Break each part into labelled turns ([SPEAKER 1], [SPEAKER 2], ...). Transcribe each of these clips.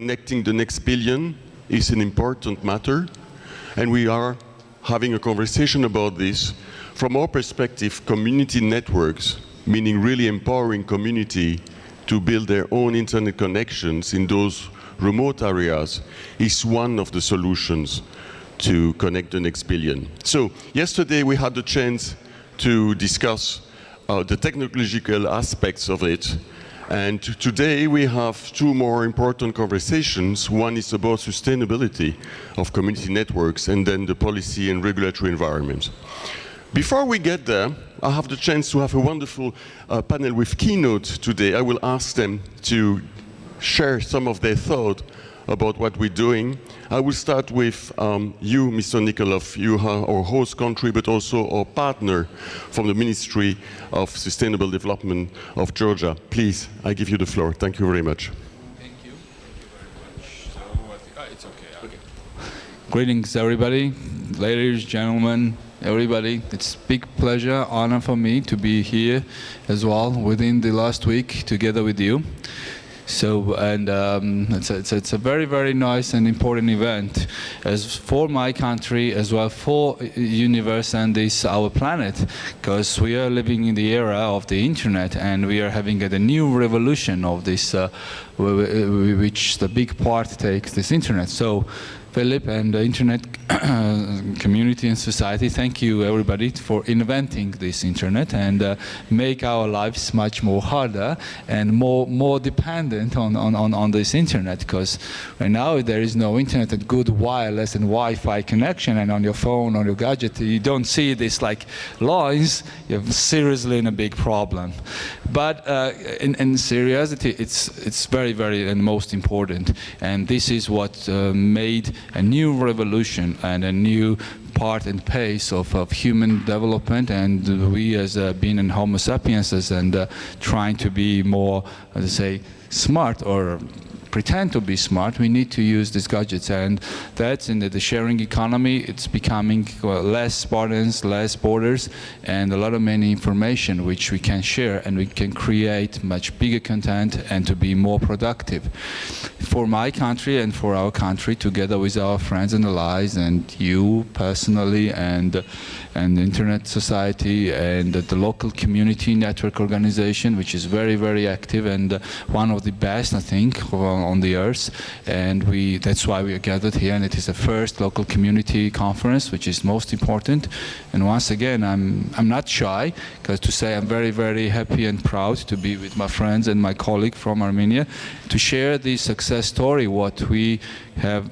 [SPEAKER 1] Connecting the next billion is an important matter, and we are having a conversation about this. From our perspective, community networks, meaning really empowering community to build their own internet connections in those remote areas, is one of the solutions to connect the next billion. So yesterday we had the chance to discuss the technological aspects of it. And today we have two more important conversations. One is about sustainability of community networks, and then the policy and regulatory environment. Before we get there, I have the chance to have a wonderful panel with keynotes today. I will ask them to share some of their thought about what we're doing. I will start with you, Mr. Nikoloz. You are our host country, but also our partner from the Ministry of Sustainable Development of Georgia. Please, I give you the floor. Thank you very much.
[SPEAKER 2] Thank you. Thank you very much. So, it's okay. Okay. Greetings, everybody, ladies, gentlemen, everybody. It's a big pleasure, honor for me to be here as well within the last week together with you. So, and it's a very, very nice and important event as for my country as well for universe and this our planet, because we are living in the era of the internet and we are having a new revolution of this, which the big part takes this internet. So, Philip and the internet community and society, thank you everybody for inventing this internet and make our lives much more harder and more dependent on this internet, because right now there is no internet and good wireless and Wi-Fi connection, and on your phone, on your gadget, you don't see this like lines, you're seriously in a big problem. But in seriously, it's very, very and most important, and this is what made a new revolution and a new part and pace of human development, and we as being in Homo sapiens and trying to be more, let's say, smart or pretend to be smart, we need to use these gadgets, and that's in the sharing economy. It's becoming less burdens, less borders, and a lot of many information which we can share, and we can create much bigger content and to be more productive. For my country and for our country, together with our friends and allies, and you personally, and the Internet Society, and the local community network organization, which is very, very active and one of the best, I think, on the earth, and that's why we are gathered here, and it is the first local community conference, which is most important. And once again, I'm not shy, because to say I'm very, very happy and proud to be with my friends and my colleague from Armenia to share the success story, what we have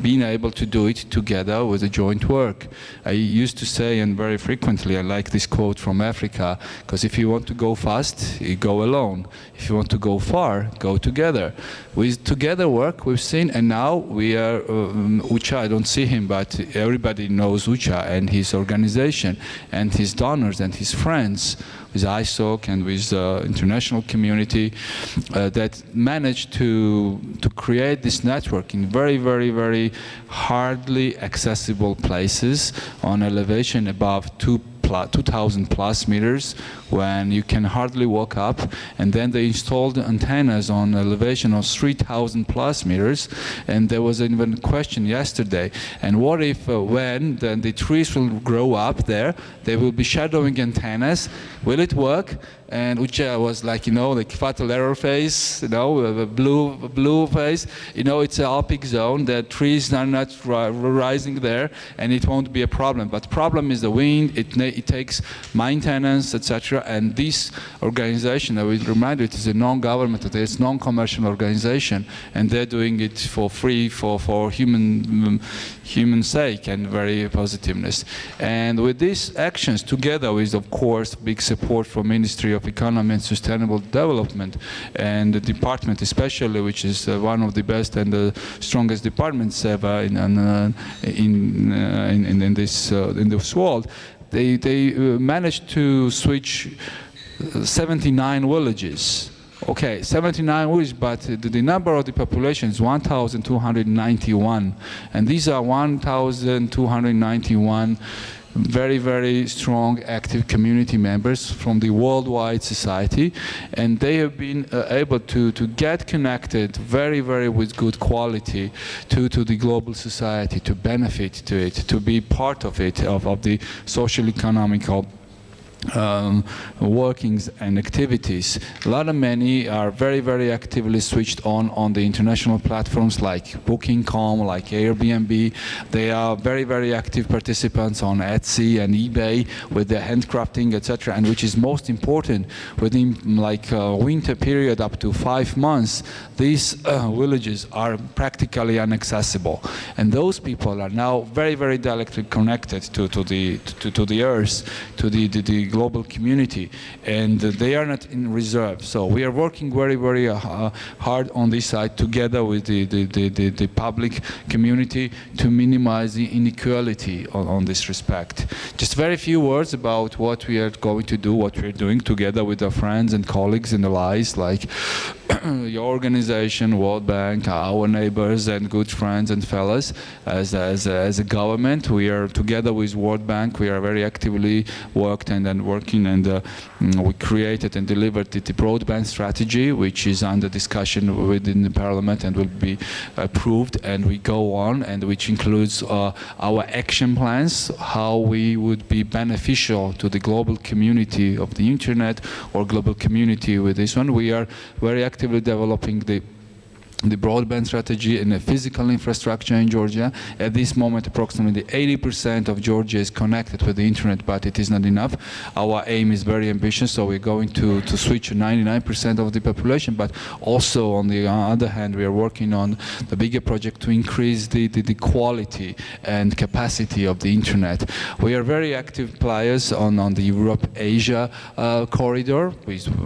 [SPEAKER 2] been able to do it together with a joint work. I used to say, and very frequently, I like this quote from Africa, because if you want to go fast, you go alone. If you want to go far, go together. With together work, we've seen, and now we are, Ucha, I don't see him, but everybody knows Ucha and his organization, and his donors and his friends, with ISOC and with the international community that managed to create this network in very, very, very hardly accessible places on elevation above 2,000 plus meters, when you can hardly walk up, and then they installed antennas on elevation of 3,000 plus meters, and there was even a question yesterday, and what if when then the trees will grow up there, they will be shadowing antennas, will it work? And Ucha was like, you know, like fatal error phase, you know, a blue phase, you know, it's an alpic zone, the trees are not rising there, and it won't be a problem. But the problem is the wind, it takes maintenance, etc. And this organization, I will remind you, it is a non-governmental, it's non-commercial organization, and they're doing it for free for human sake and very positiveness. And with these actions, together with, of course, big support from Ministry of Economy and Sustainable Development and the department especially, which is one of the best and the strongest departments ever in this world, they managed to switch 79 villages. Okay, 79 villages, but the number of the population is 1,291, and these are 1,291 very strong, active community members from the worldwide society, and they have been able to get connected very with good quality to the global society, to benefit to it, to be part of it, of the social economical workings and activities. Many are very actively switched on the international platforms like Booking.com, like Airbnb. They are very active participants on Etsy and eBay with their handcrafting, etc. And which is most important, within like winter period up to 5 months, these villages are practically inaccessible. And those people are now very directly connected to the earth, to the global community, and they are not in reserve. So we are working very hard on this side together with the public community to minimize the inequality on this respect. Just very few words about what we are going to do, what we are doing together with our friends and colleagues and allies like your organization, World Bank, our neighbors and good friends and fellows. As a government, we are together with World Bank. We are very actively worked and working, and we created and delivered the broadband strategy, which is under discussion within the Parliament and will be approved. And we go on, and which includes our action plans, how we would be beneficial to the global community of the internet or global community with this one. We are very actively developing the broadband strategy and the physical infrastructure in Georgia. At this moment, approximately 80% of Georgia is connected with the internet, but it is not enough. Our aim is very ambitious, so we're going to switch to 99% of the population, but also on the other hand, we are working on the bigger project to increase the quality and capacity of the internet. We are very active players on the Europe-Asia corridor,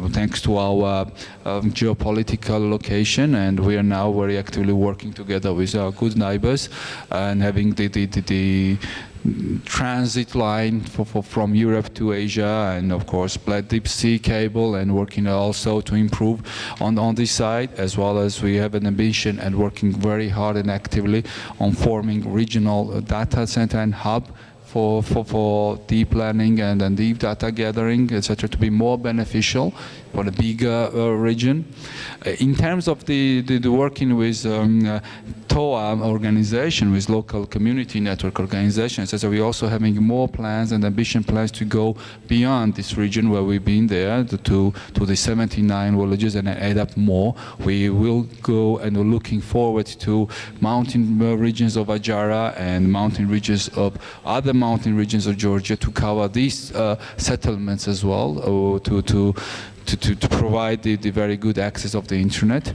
[SPEAKER 2] thanks to our geopolitical location, and we are now very actively working together with our good neighbors and having the transit line from Europe to Asia, and of course deep sea cable, and working also to improve on this side, as well as we have an ambition and working very hard and actively on forming regional data center and hub for deep learning and deep data gathering, etc., to be more beneficial for the bigger region. In terms of the working with TOA organization, with local community network organizations, so we're also having more plans and ambition plans to go beyond this region where we've been there to the 79 villages and add up more. We will go, and we're looking forward to mountain regions of Ajara and mountain regions of other mountain regions of Georgia to cover these settlements as well, to provide the very good access of the internet.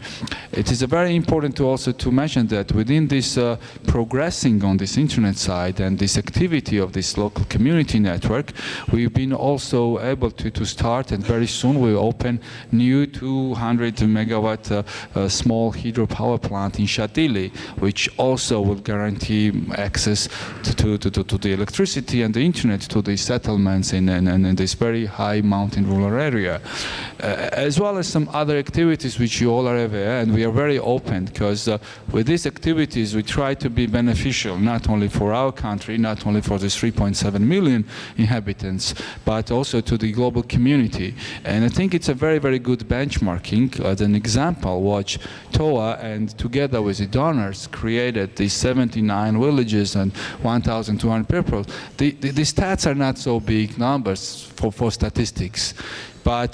[SPEAKER 2] It is very important to also to mention that within this progressing on this internet side and this activity of this local community network, we've been also able to start, and very soon we'll open new 200 megawatt small hydropower plant in Shadili, which also will guarantee access to the electricity and the internet to the settlements in this very high mountain rural area. As well as some other activities which you all are aware, and we are very open, because with these activities we try to be beneficial not only for our country, not only for the 3.7 million inhabitants, but also to the global community. And I think it's a very good benchmarking. As an example, watch TOA and together with the donors created these 79 villages and 1,200 people. The stats are not so big numbers for statistics, but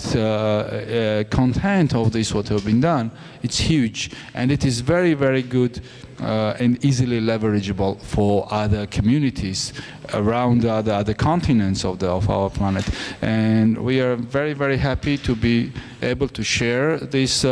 [SPEAKER 2] content of this, what have been done, it's huge, and it is very good and easily leverageable for other communities around the other continents of our planet. And we are very happy to be able to share this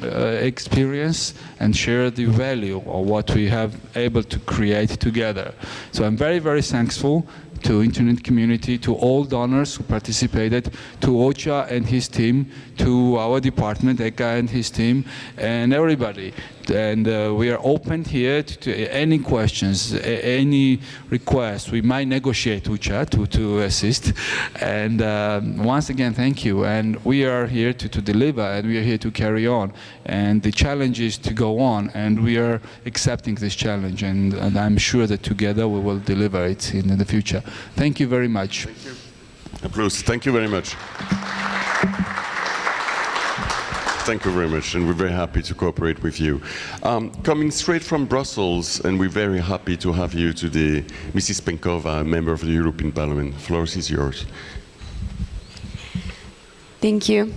[SPEAKER 2] experience and share the value of what we have able to create together. So I'm very thankful to internet community, to all donors who participated, to Ocha and his team, to our department, Eka and his team, and everybody, And we are open here to any questions, any requests. We might negotiate with chat to assist. And once again, thank you. And we are here to deliver, and we are here to carry on. And the challenge is to go on, and we are accepting this challenge. And I'm sure that together we will deliver it in the future. Thank you very much.
[SPEAKER 1] Thank you. Applause. Thank you very much. Thank you very much, and we're very happy to cooperate with you. Coming straight from Brussels, and we're very happy to have you today, Mrs. Penkova, a member of the European Parliament. The floor is yours.
[SPEAKER 3] Thank you.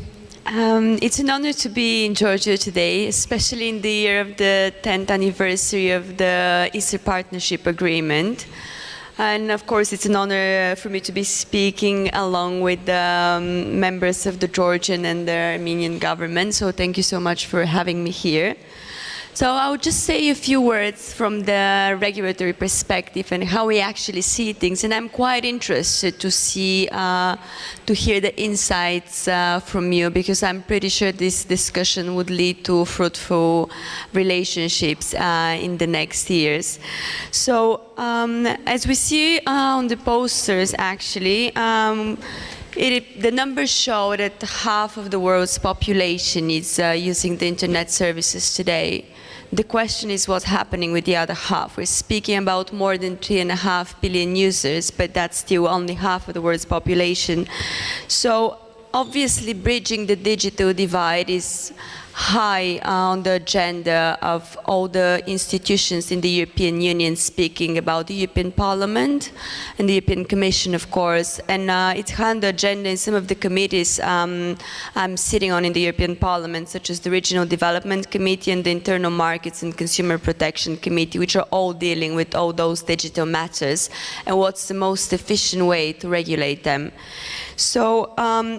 [SPEAKER 3] It's an honor to be in Georgia today, especially in the year of the 10th anniversary of the Eastern Partnership Agreement. And of course, it's an honor for me to be speaking along with the members of the Georgian and the Armenian government. So thank you so much for having me here. So I would just say a few words from the regulatory perspective and how we actually see things. And I'm quite interested to see, to hear the insights from you, because I'm pretty sure this discussion would lead to fruitful relationships in the next years. So as we see on the posters, actually, the numbers show that half of the world's population is using the internet services today. The question is what's happening with the other half. We're speaking about more than 3.5 billion users, but that's still only half of the world's population. So obviously bridging the digital divide is high on the agenda of all the institutions in the European Union, speaking about the European Parliament and the European Commission, of course. And it's high on the agenda in some of the committees I'm sitting on in the European Parliament, such as the Regional Development Committee and the Internal Markets and Consumer Protection Committee, which are all dealing with all those digital matters and what's the most efficient way to regulate them. So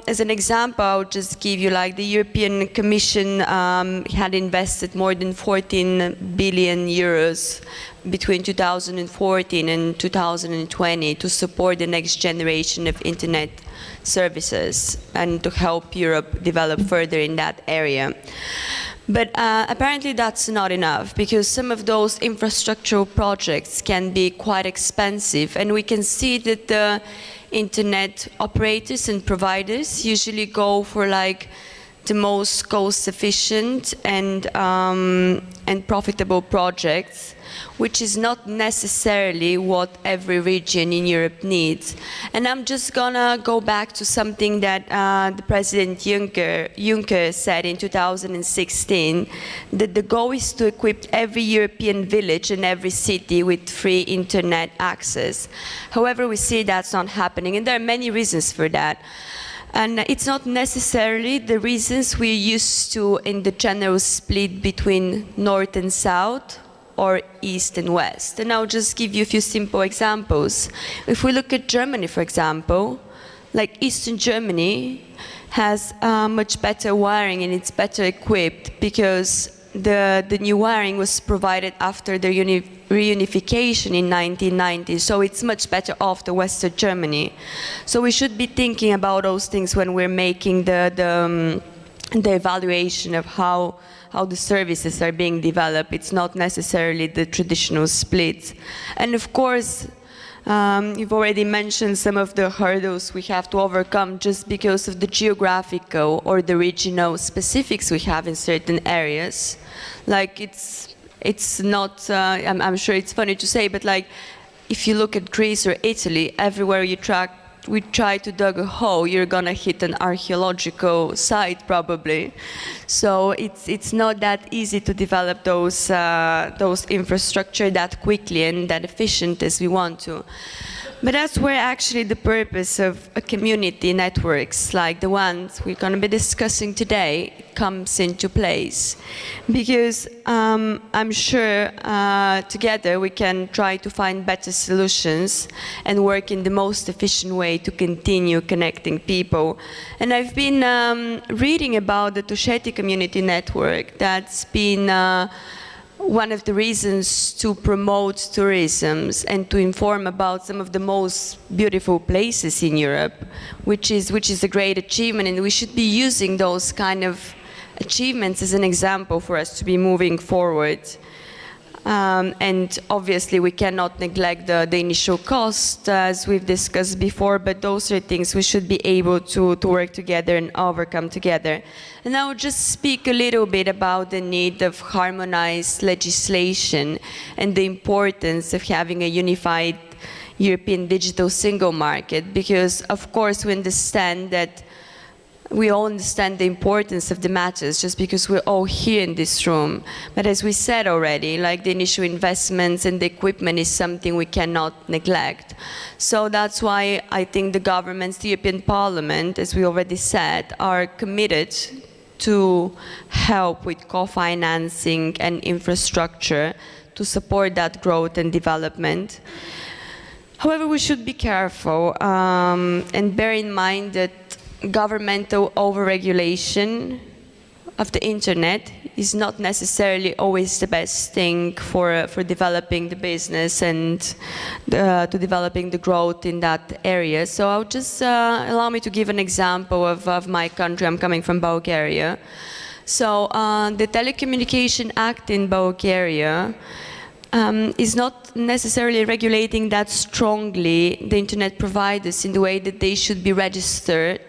[SPEAKER 3] as an example, I'll just give you, like, the European Commission had invested more than 14 billion euros between 2014 and 2020 to support the next generation of internet services and to help Europe develop further in that area. But apparently that's not enough, because some of those infrastructural projects can be quite expensive, and we can see that the internet operators and providers usually go for, like, the most cost-efficient and profitable projects, which is not necessarily what every region in Europe needs. And I'm just gonna go back to something that the President Juncker said in 2016, that the goal is to equip every European village and every city with free internet access. However, we see that's not happening, and there are many reasons for that. And it's not necessarily the reasons we're used to in the general split between North and South or East and West. And I'll just give you a few simple examples. If we look at Germany, for example, like Eastern Germany has much better wiring and it's better equipped because the new wiring was provided after the reunification in 1990, so it's much better off the Western Germany. So we should be thinking about those things when we're making the evaluation of how the services are being developed. It's not necessarily the traditional split. And of course, you've already mentioned some of the hurdles we have to overcome just because of the geographical or the regional specifics we have in certain areas. Like it's not, I'm sure it's funny to say, but like if you look at Greece or Italy, everywhere we try to dig a hole, you're gonna hit an archaeological site probably. So it's not that easy to develop those infrastructure that quickly and that efficient as we want to. But that's where actually the purpose of a community networks like the ones we're going to be discussing today comes into place. Because I'm sure together we can try to find better solutions and work in the most efficient way to continue connecting people. And I've been reading about the Truncated community network that's been one of the reasons to promote tourism and to inform about some of the most beautiful places in Europe, which is a great achievement, and we should be using those kind of achievements as an example for us to be moving forward. And obviously we cannot neglect the initial cost, as we've discussed before, but those are things we should be able to work together and overcome together. And I will just speak a little bit about the need of harmonized legislation and the importance of having a unified European digital single market, because of course we all understand the importance of the matters just because we're all here in this room. But as we said already, like the initial investments and the equipment is something we cannot neglect. So that's why I think the governments, the European Parliament, as we already said, are committed to help with co-financing and infrastructure to support that growth and development. However, we should be careful and bear in mind that governmental overregulation of the internet is not necessarily always the best thing for developing the business and to developing the growth in that area. So I'll just allow me to give an example of my country. I'm coming from Bulgaria. So the Telecommunication Act in Bulgaria is not necessarily regulating that strongly the internet providers in the way that they should be registered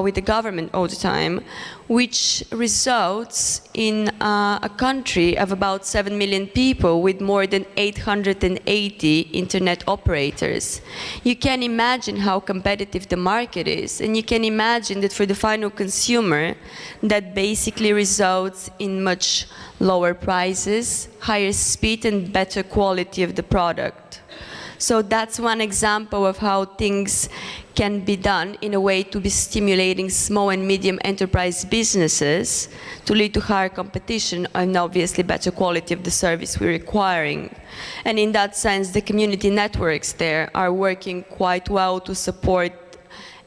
[SPEAKER 3] with the government all the time, which results in a country of about 7 million people with more than 880 internet operators. You can imagine how competitive the market is, and you can imagine that for the final consumer, that basically results in much lower prices, higher speed, and better quality of the product. So that's one example of how things can be done in a way to be stimulating small and medium enterprise businesses to lead to higher competition and obviously better quality of the service we're requiring. And in that sense, the community networks there are working quite well to support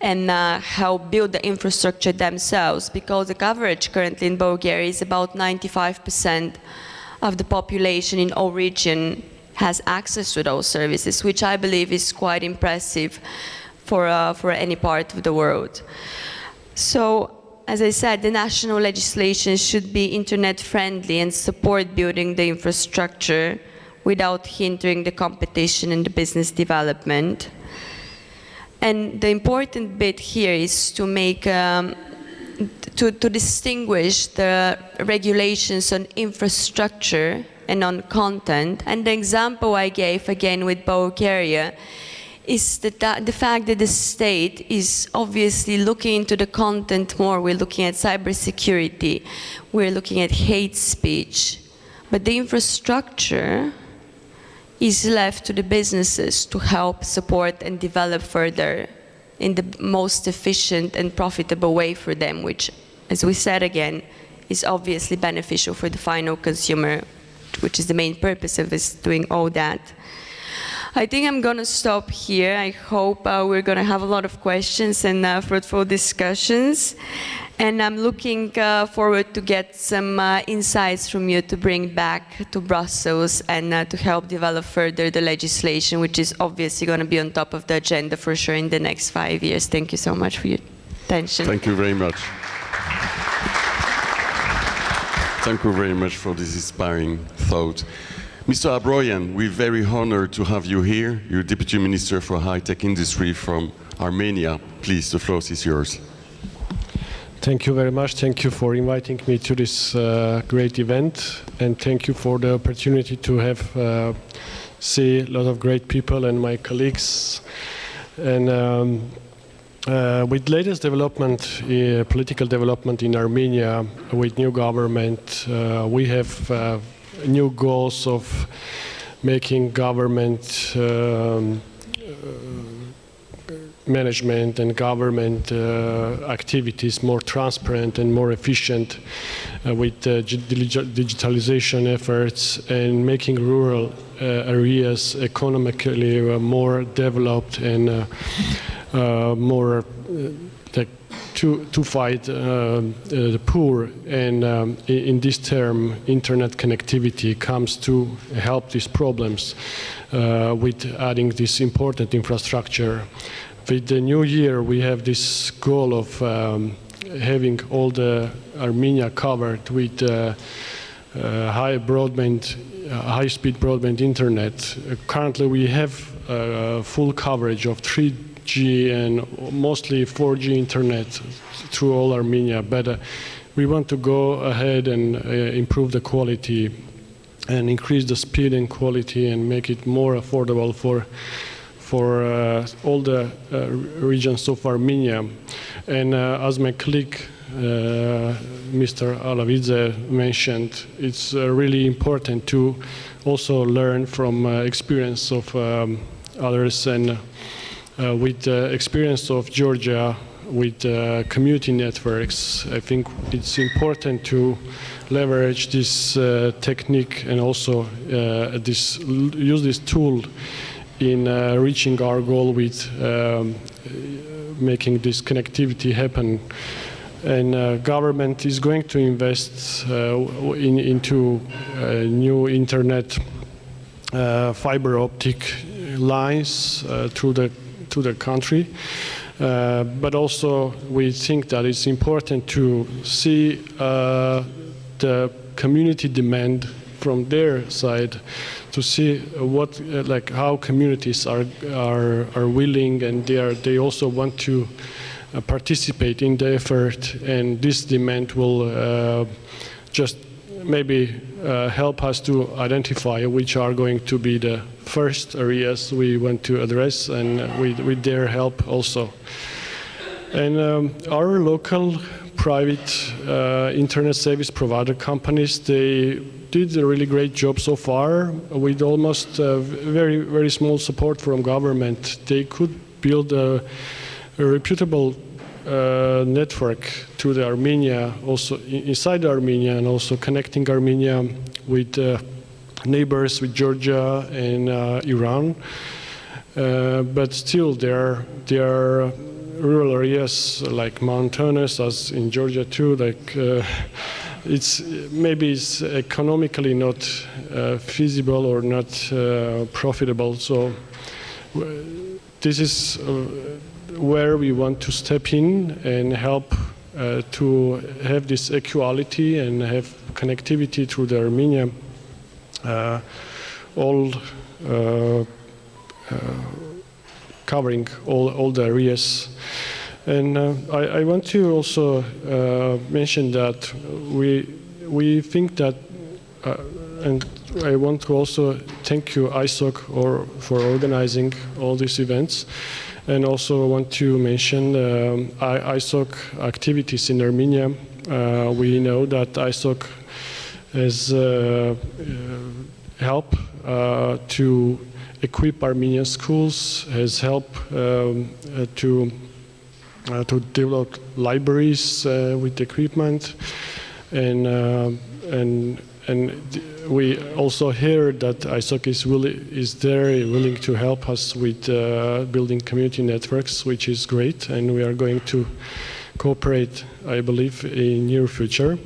[SPEAKER 3] and help build the infrastructure themselves, because the coverage currently in Bulgaria is about 95% of the population in all regions has access to those services, which I believe is quite impressive for any part of the world. So, as I said, the national legislation should be internet friendly and support building the infrastructure without hindering the competition and the business development. And the important bit here is to make to distinguish the regulations on infrastructure and on content. And the example I gave again with Bulgaria is that the fact that the state is obviously looking into the content more. We're looking at cybersecurity, we're looking at hate speech, but the infrastructure is left to the businesses to help support and develop further in the most efficient and profitable way for them, which, as we said again, is obviously beneficial for the final consumer, which is the main purpose of us doing all that. I think I'm going to stop here. I hope we're going to have a lot of questions and fruitful discussions. And I'm looking forward to get some insights from you to bring back to Brussels and to help develop further the legislation, which is obviously going to be on top of the agenda for sure in the next 5 years. Thank you so much for your attention.
[SPEAKER 1] Thank you very much. Thank you very much for this inspiring thought. Mr. Abroyan, we're very honored to have you here. You're Deputy Minister for High-Tech Industry from Armenia. Please, the floor is yours.
[SPEAKER 4] Thank you very much. Thank you for inviting me to this great event, and thank you for the opportunity to have see a lot of great people and my colleagues. And with latest development, political development in Armenia, with new government, we have new goals of making government management and government activities more transparent and more efficient with digitalization efforts and making rural areas economically more developed and more to fight the poor. And in this term, internet connectivity comes to help these problems with adding this important infrastructure. With the new year, we have this goal of having all the Armenia covered with high-speed broadband internet. Currently, we have full coverage of 3G and mostly 4G internet through all Armenia, but we want to go ahead and improve the quality and increase the speed and quality and make it more affordable for all the regions of Armenia. And as my colleague, Mr. Alavidze mentioned, it's really important to also learn from experience of others, and with the experience of Georgia with community networks, I think it's important to leverage this technique and also use this tool in reaching our goal with making this connectivity happen. And government is going to invest into new internet fiber optic lines to the country. But also we think that it's important to see the community demand from their side, to see what how communities are willing, and they also want to participate in the effort, and this demand will just maybe help us to identify which are going to be the first areas we want to address, and with their help also. And our local private internet service provider companies, they did a really great job so far with almost very, very small support from government. They could build a reputable network to the Armenia, also inside Armenia, and also connecting Armenia with neighbors, with Georgia and Iran. But still, there are rural areas like mountainous, as in Georgia too. It's economically not feasible or not profitable. So this is where we want to step in and help to have this equality and have connectivity through the Armenia, covering all the areas. And I want to also mention that we think that, and I want to also thank you, ISOC, for organizing all these events. And also want to mention ISOC activities in Armenia. We know that ISOC has helped to equip Armenian schools, has helped to develop libraries with equipment, and we also hear that ISOC is willing to help us with building community networks, which is great, and we are going to cooperate, I believe, in near future.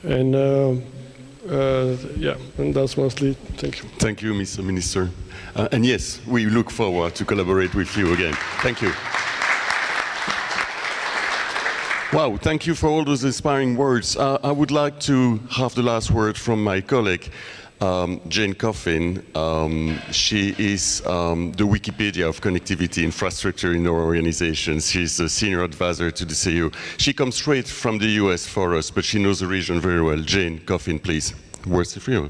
[SPEAKER 4] And yeah, and that's mostly. Thank you.
[SPEAKER 1] Thank you, Mr. Minister. And yes, we look forward to collaborate with you again. Thank you. Wow, thank you for all those inspiring words. I would like to have the last word from my colleague, Jane Coffin. She is the Wikipedia of connectivity infrastructure in our organization. She's a senior advisor to the CEO. She comes straight from the US for us, but she knows the region very well. Jane Coffin, please. Words for you.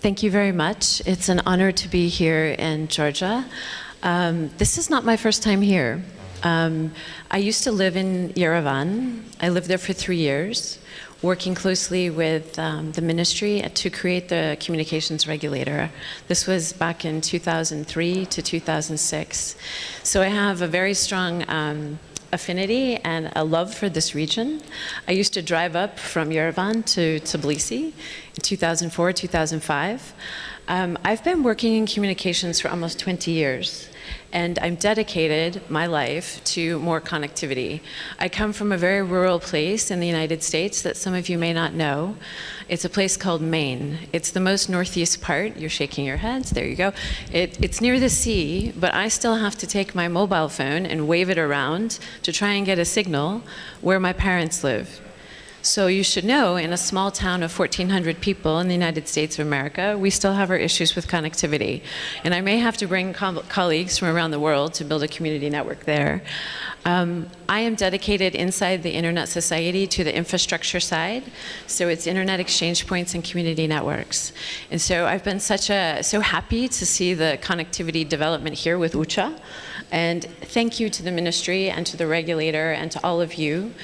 [SPEAKER 5] Thank you very much. It's an honor to be here in Georgia. This is not my first time here. I used to live in Yerevan. I lived there for 3 years, working closely with the ministry to create the communications regulator. This was back in 2003 to 2006. So I have a very strong affinity and a love for this region. I used to drive up from Yerevan to Tbilisi in 2004, 2005. I've been working in communications for almost 20 years. and I'm dedicated my life to more connectivity. I come from a very rural place in the United States that some of you may not know. It's a place called Maine. It's the most northeast part. You're shaking your heads, there you go. It's near the sea, but I still have to take my mobile phone and wave it around to try and get a signal where my parents live. So you should know, in a small town of 1,400 people in the United States of America, we still have our issues with connectivity. And I may have to bring colleagues from around the world to build a community network there. I am dedicated inside the Internet Society to the infrastructure side. So it's Internet exchange points and community networks. And so I've been so happy to see the connectivity development here with UCHA. And thank you to the ministry and to the regulator and to all of you.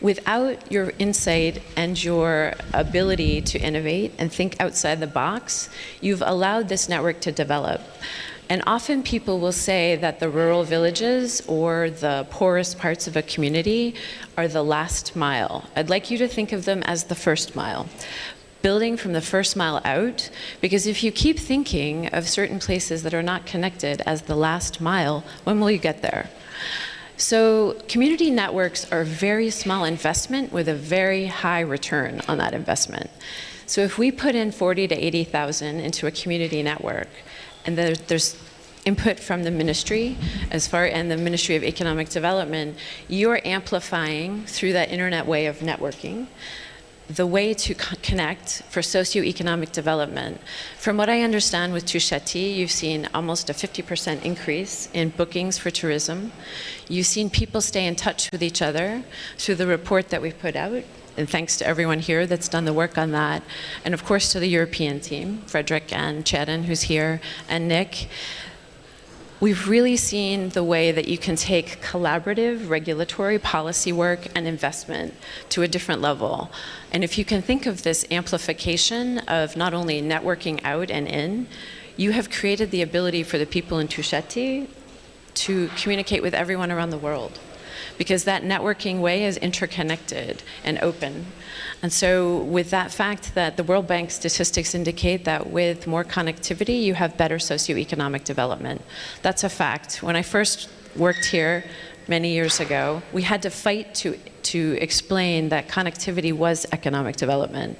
[SPEAKER 5] Without your insight and your ability to innovate and think outside the box, you've allowed this network to develop. And often people will say that the rural villages or the poorest parts of a community are the last mile. I'd like you to think of them as the first mile. Building from the first mile out, because if you keep thinking of certain places that are not connected as the last mile, when will you get there? So community networks are a very small investment with a very high return on that investment. So if we put in 40 to 80,000 into a community network, and there's input from the ministry and the Ministry of Economic Development, you're amplifying through that internet way of networking the way to connect for socioeconomic development. From what I understand with Tusheti, you've seen almost a 50% increase in bookings for tourism. You've seen people stay in touch with each other through the report that we've put out. And thanks to everyone here that's done the work on that. And of course to the European team, Frederick and Chadden, who's here, and Nick. We've really seen the way that you can take collaborative regulatory policy work and investment to a different level. And if you can think of this amplification of not only networking out and in, you have created the ability for the people in Tusheti to communicate with everyone around the world, because that networking way is interconnected and open. And so with that fact that the World Bank statistics indicate that with more connectivity, you have better socioeconomic development. That's a fact. When I first worked here many years ago, we had to fight to explain that connectivity was economic development.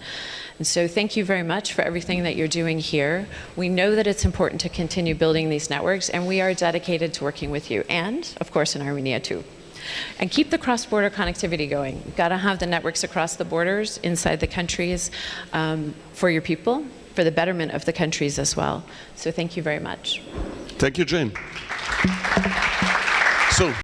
[SPEAKER 5] And so thank you very much for everything that you're doing here. We know that it's important to continue building these networks, and we are dedicated to working with you, and of course in Armenia too. And keep the cross-border connectivity going. You've got to have the networks across the borders, inside the countries, for your people, for the betterment of the countries as well. So thank you very much.
[SPEAKER 1] Thank you, Jane. So.